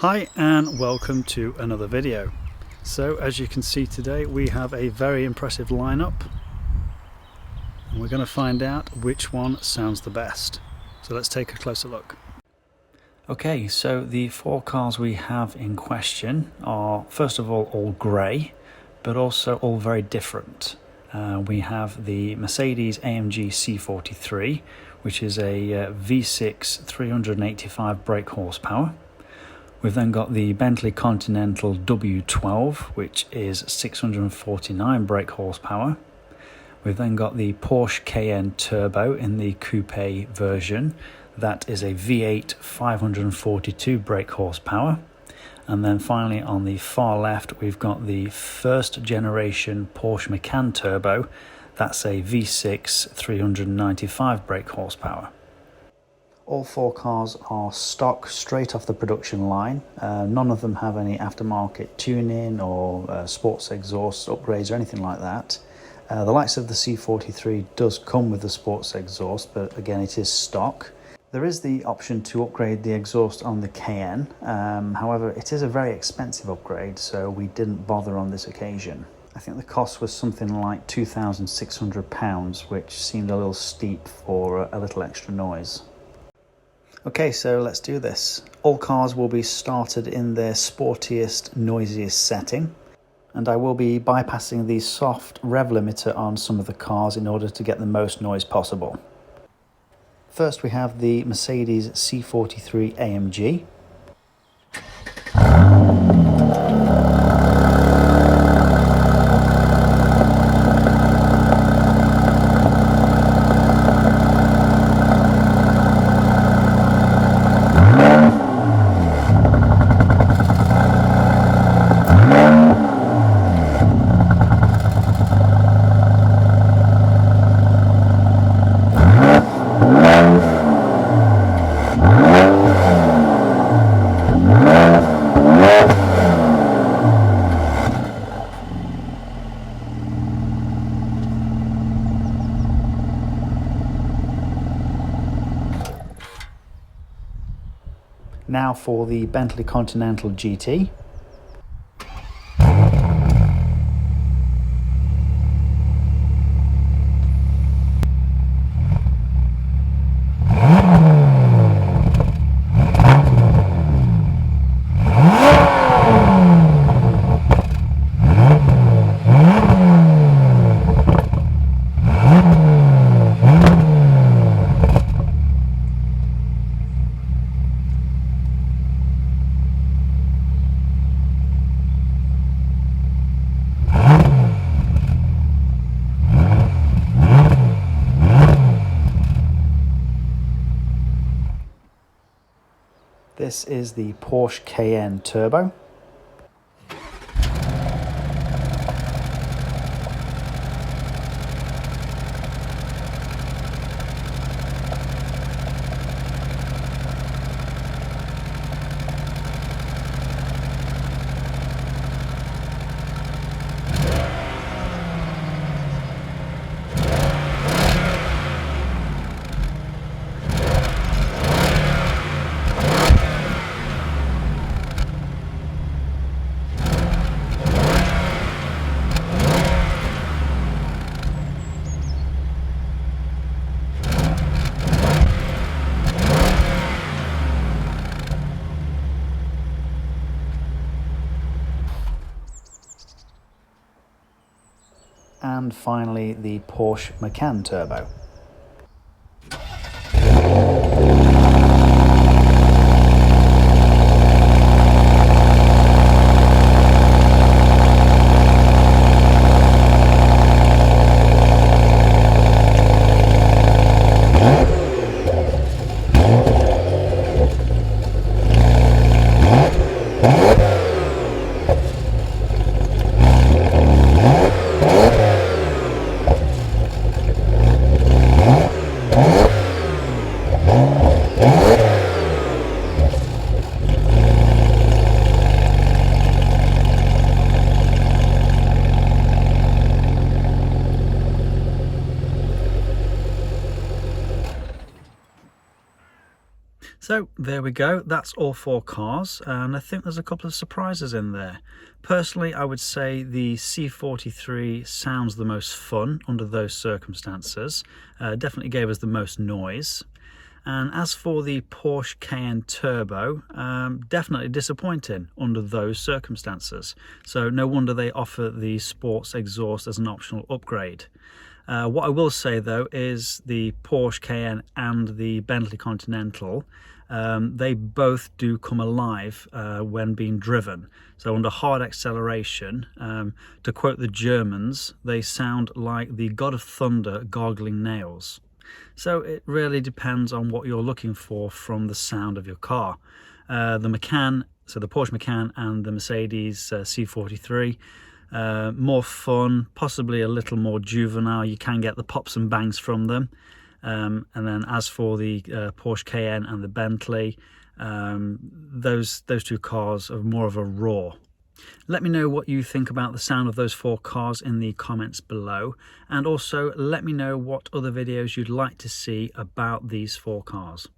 Hi and welcome to another video. So as you can see today we have a very impressive lineup and we're going to find out which one sounds the best. So let's take a closer look. Okay, so the four cars we have in question are first of all grey, but also all very different. We have the Mercedes AMG C43, which is a V6 385 brake horsepower. We've then got the Bentley Continental W12, which is 649 brake horsepower. We've then got the Porsche Cayenne Turbo in the coupe version. That is a V8 542 brake horsepower. And then finally on the far left, we've got the first generation Porsche Macan Turbo. That's a V6 395 brake horsepower. All four cars are stock straight off the production line. None of them have any aftermarket tuning or sports exhaust upgrades or anything like that. The likes of the C43 does come with the sports exhaust, but again it is stock. There is the option to upgrade the exhaust on the Cayenne. However, it is a very expensive upgrade, so we didn't bother on this occasion. I think the cost was something like £2,600, which seemed a little steep for a little extra noise. Okay, so let's do this. All cars will be started in their sportiest, noisiest setting, and I will be bypassing the soft rev limiter on some of the cars in order to get the most noise possible. First we have the Mercedes C43 AMG. Now for the Bentley Continental GT. This is the Porsche Cayenne Turbo. And finally the Porsche Macan Turbo. So there we go, that's all 4 cars, and I think there's a couple of surprises in there. Personally, I would say the C43 sounds the most fun under those circumstances. Definitely gave us the most noise. And as for the Porsche Cayenne Turbo, definitely disappointing under those circumstances. So no wonder they offer the Sports Exhaust as an optional upgrade. What I will say though is the Porsche Cayenne and the Bentley Continental, they both do come alive when being driven. So under hard acceleration, to quote the Germans, they sound like the God of Thunder gargling nails. So it really depends on what you're looking for from the sound of your car. The Macan, so the Porsche Macan and the Mercedes C43, more fun, possibly a little more juvenile. You can get the pops and bangs from them. And then as for the Porsche Cayenne and the Bentley, those 2 cars are more of a roar. Let me know what you think about the sound of those 4 cars in the comments below, and also let me know what other videos you'd like to see about these 4 cars.